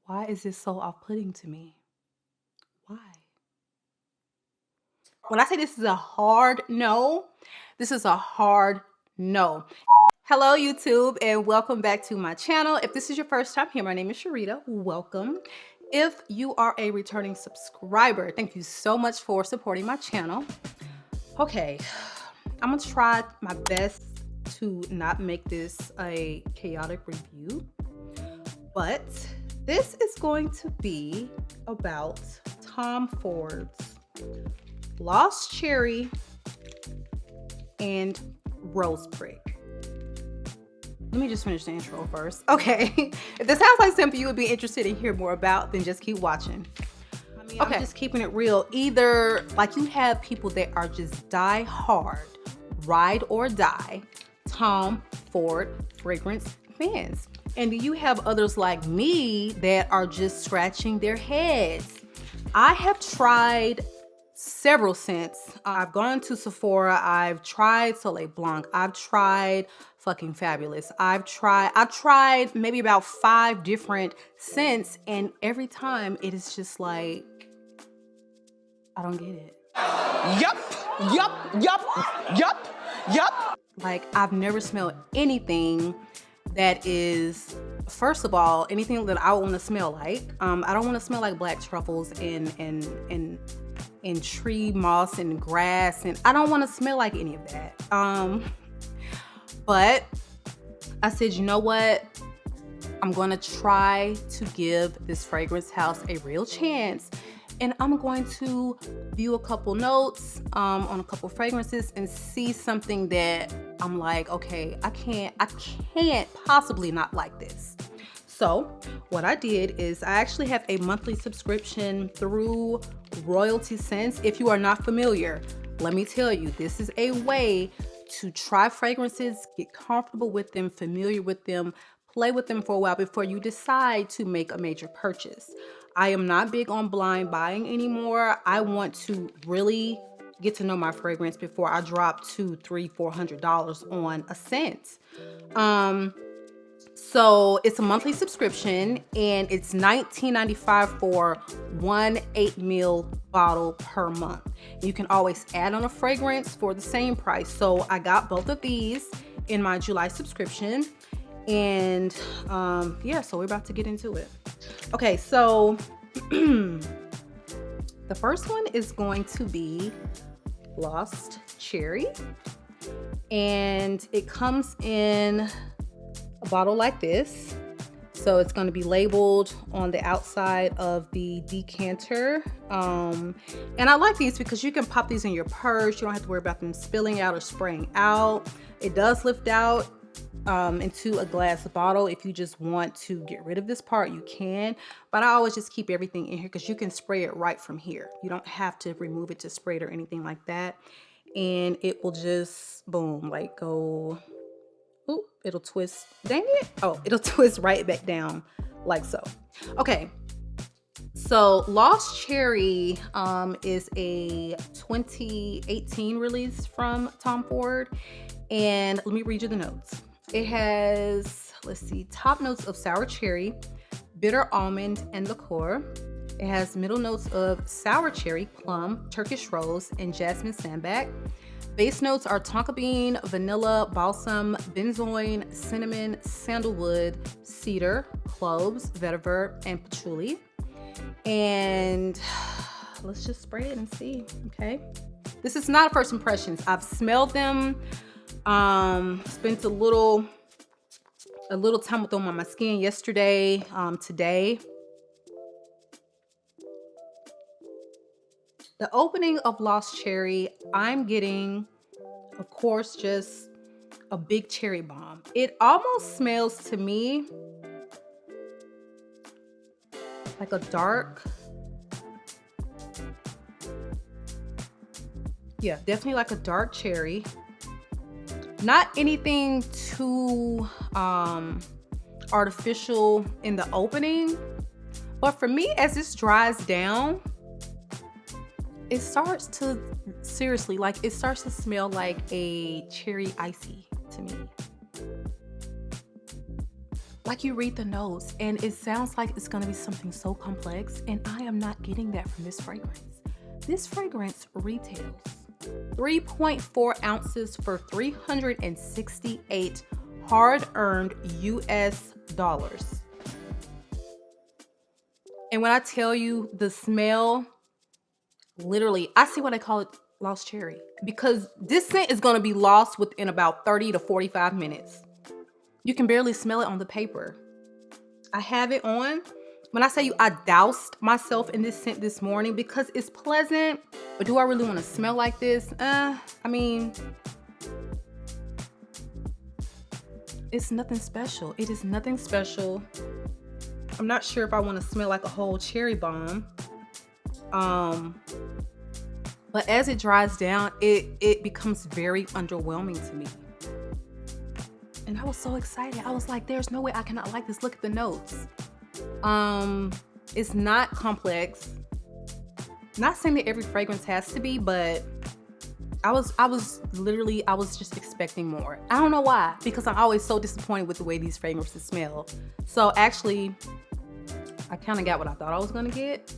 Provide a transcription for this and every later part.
Why is this so off-putting to me? Why? When I say this is a hard no, this is a hard no. Hello, YouTube, and welcome back to my channel. If this is your first time here, my name is Sharita. Welcome. If you are a returning subscriber, thank you so much for supporting my channel. Okay, I'm gonna try my best to not make this a chaotic review, but this is going to be about Tom Ford's Lost Cherry and Rose Prick. Let me just finish the intro first. Okay, if this sounds like something you would be interested in hearing more about, then just keep watching. Okay. I'm just keeping it real. Either like you have people that are just die hard, ride or die Tom Ford fragrance fans. And you have others like me that are just scratching their heads. I have tried several scents. I've gone to Sephora. I've tried Soleil Blanc. I've tried fucking Fabulous. I've tried maybe about 5 different scents, and every time it is just like, I don't get it. Yup. Like, I've never smelled anything that is, first of all, anything that I want to smell like. I don't want to smell like black truffles and tree moss and grass, and I don't want to smell like any of that. But I said, you know what? I'm going to try to give this fragrance house a real chance. And I'm going to view a couple notes on a couple fragrances and see something that I'm like, okay, I can't possibly not like this. So what I did is I actually have a monthly subscription through Royalty Scents. If you are not familiar, let me tell you, this is a way to try fragrances, get comfortable with them, familiar with them, play with them for a while before you decide to make a major purchase. I am not big on blind buying anymore. I want to really get to know my fragrance before I drop $200, $300, $400 on a scent. So it's a monthly subscription, and it's $19.95 for 1 8 ml bottle per month. You can always add on a fragrance for the same price. So I got both of these in my July subscription, and yeah, so we're about to get into it. Okay, so the first one is going to be Lost Cherry, and it comes in a bottle like this. So it's going to be labeled on the outside of the decanter. And I like these because you can pop these in your purse. You don't have to worry about them spilling out or spraying out. It does lift out into a glass bottle. If you just want to get rid of this part, you can, but I always just keep everything in here because you can spray it right from here. You don't have to remove it to spray it or anything like that, and it will just boom, like go, ooh, it'll twist, dang it, oh, it'll twist right back down like so. Okay, so Lost Cherry is a 2018 release from Tom Ford, and let me read you the notes. It has, let's see, top notes of sour cherry, bitter almond, and liqueur. It has middle notes of sour cherry, plum, Turkish rose, and jasmine sambac. Base notes are tonka bean, vanilla, balsam, benzoin, cinnamon, sandalwood, cedar, cloves, vetiver, and patchouli. And let's just spray it and see, okay? This is not first impressions. I've smelled them. Spent a little time with them on my skin yesterday, today. The opening of Lost Cherry, I'm getting, of course, just a big cherry bomb. It almost smells to me like a dark, yeah, definitely like a dark cherry. Not anything too artificial in the opening, but for me, as this dries down, it starts to, seriously, like it starts to smell like a cherry icy to me. Like you read the notes and it sounds like it's gonna be something so complex, and I am not getting that from this fragrance. This fragrance retails 3.4 ounces for $368 hard-earned US dollars. And when I tell you the smell, literally, I see what I call it lost cherry, because this scent is gonna be lost within about 30 to 45 minutes. You can barely smell it on the paper. I have it on. When I say you, I doused myself in this scent this morning because it's pleasant, but do I really want to smell like this? I mean, it's nothing special. It is nothing special. I'm not sure if I want to smell like a whole cherry bomb. But as it dries down, it becomes very underwhelming to me. And I was so excited. I was like, there's no way I cannot like this. Look at the notes. It's not complex. Not saying that every fragrance has to be, but I was just expecting more. I don't know why, because I'm always so disappointed with the way these fragrances smell. So actually, I kind of got what I thought I was gonna get.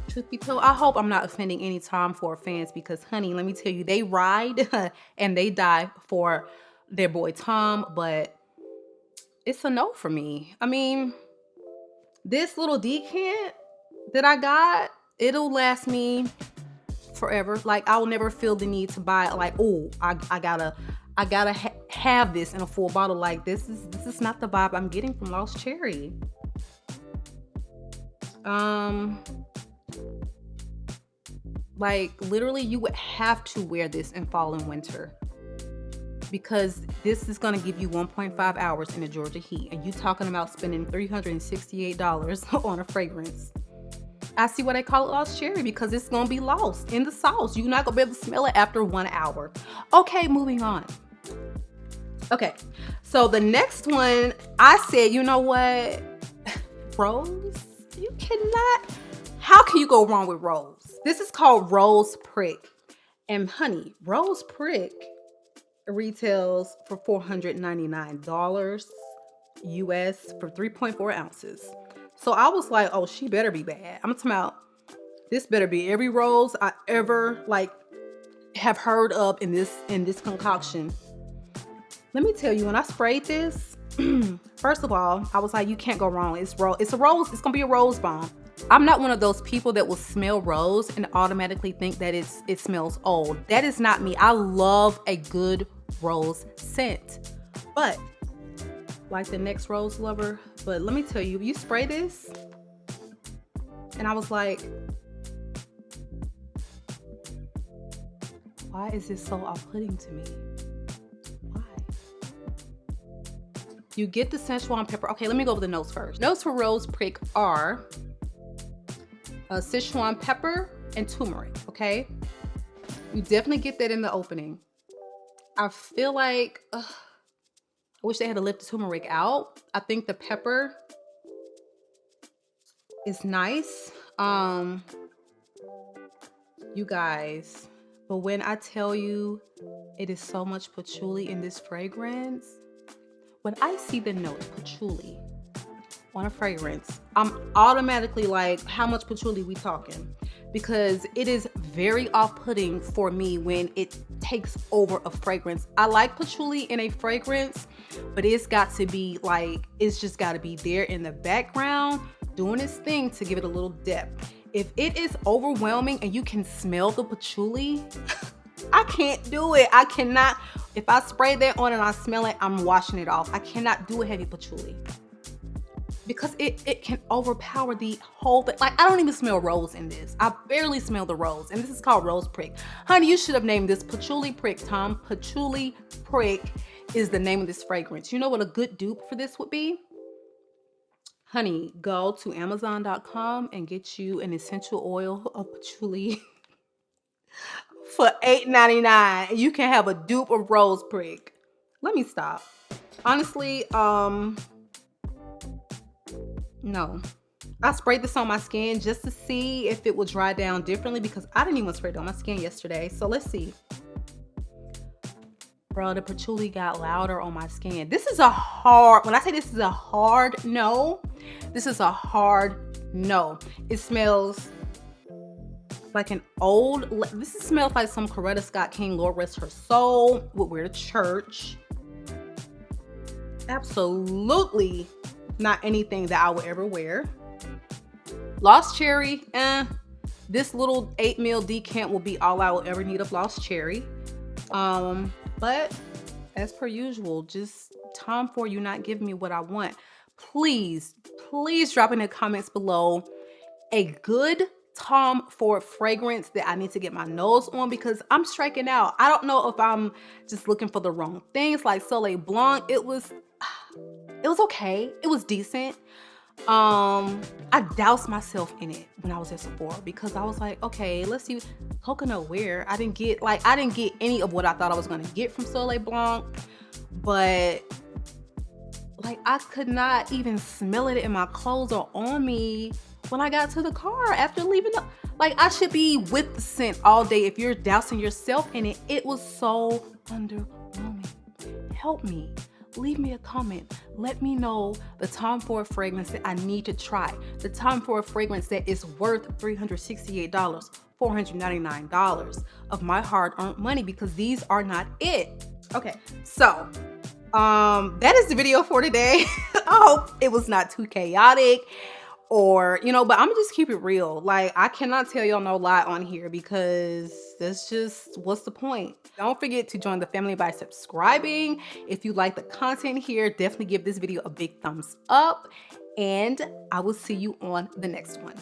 Truth be told, I hope I'm not offending any Tom Ford fans, because honey, let me tell you, they ride and they die for their boy Tom, but it's a no for me. I mean, this little decant that I got, it'll last me forever. Like, I will never feel the need to buy it. Like, oh, I gotta have this in a full bottle. Like, this is not the vibe I'm getting from Lost Cherry. Like, literally, you would have to wear this in fall and winter, because this is going to give you 1.5 hours in the Georgia heat, and you talking about spending $368 on a fragrance. I see why they call it Lost Cherry, because it's going to be lost in the sauce. You're not going to be able to smell it after 1 hour. Okay, moving on. Okay, so the next one, I said, you know what? Rose? You cannot. How can you go wrong with Rose? This is called Rose Prick. And honey, Rose Prick retails for $499 US for 3.4 ounces. So I was like, oh, she better be bad. I'm talking about, this better be every rose I ever have heard of in this concoction. Let me tell you, when I sprayed this, first of all, I was like, you can't go wrong. It's a rose. It's gonna be a rose bomb. I'm not one of those people that will smell rose and automatically think that it smells old. That is not me. I love a good rose scent, but like the next rose lover. But let me tell you, you spray this, and I was like, why is this so off-putting to me? Why? You get the Szechuan pepper. Okay, let me go over the notes first. Notes for Rose Prick are Szechuan pepper and turmeric. Okay, you definitely get that in the opening. I feel like I wish they had to lift the turmeric out. I think the pepper is nice, you guys, but when I tell you it is so much patchouli in this fragrance, when I see the note patchouli on a fragrance, I'm automatically like, how much patchouli we talking? Because it is very off-putting for me when it takes over a fragrance. I like patchouli in a fragrance, but it's got to be like, it's just got to be there in the background doing its thing to give it a little depth. If it is overwhelming and you can smell the patchouli, I can't do it. I cannot. If I spray that on and I smell it, I'm washing it off. I cannot do a heavy patchouli, because it can overpower the whole thing. Like, I don't even smell rose in this. I barely smell the rose. And this is called Rose Prick. Honey, you should have named this Patchouli Prick, Tom. Patchouli Prick is the name of this fragrance. You know what a good dupe for this would be? Honey, go to Amazon.com and get you an essential oil of patchouli for $8.99. You can have a dupe of Rose Prick. Let me stop. Honestly, no. I sprayed this on my skin just to see if it would dry down differently, because I didn't even spray it on my skin yesterday. So let's see. Bro, the patchouli got louder on my skin. This is a hard, when I say this is a hard no, this is a hard no. It smells like an old, this smells like some Coretta Scott King, Lord rest her soul, would wear to church. Absolutely not anything that I would ever wear. Lost Cherry, this little 8 ml decant will be all I will ever need of Lost Cherry. But as per usual, just time for you not giving me what I want. Please, please drop in the comments below a good Tom Ford fragrance that I need to get my nose on, because I'm striking out. I don't know if I'm just looking for the wrong things. Like Soleil Blanc, it was okay. It was decent. I doused myself in it when I was at Sephora because I was like, okay, let's see coconut wear. I didn't get any of what I thought I was gonna get from Soleil Blanc, but like I could not even smell it in my clothes or on me when I got to the car after leaving the, like I should be with the scent all day if you're dousing yourself in it. It was so underwhelming. Help me. Leave me a comment. Let me know the Tom Ford fragrance that I need to try. The Tom Ford fragrance that is worth $368, $499 of my hard-earned money, because these are not it. Okay, so that is the video for today. I hope it was not too chaotic, or but I'm gonna just keep it real. Like, I cannot tell y'all no lie on here because that's just, what's the point? Don't forget to join the family by subscribing. If you like the content here, definitely give this video a big thumbs up, and I will see you on the next one.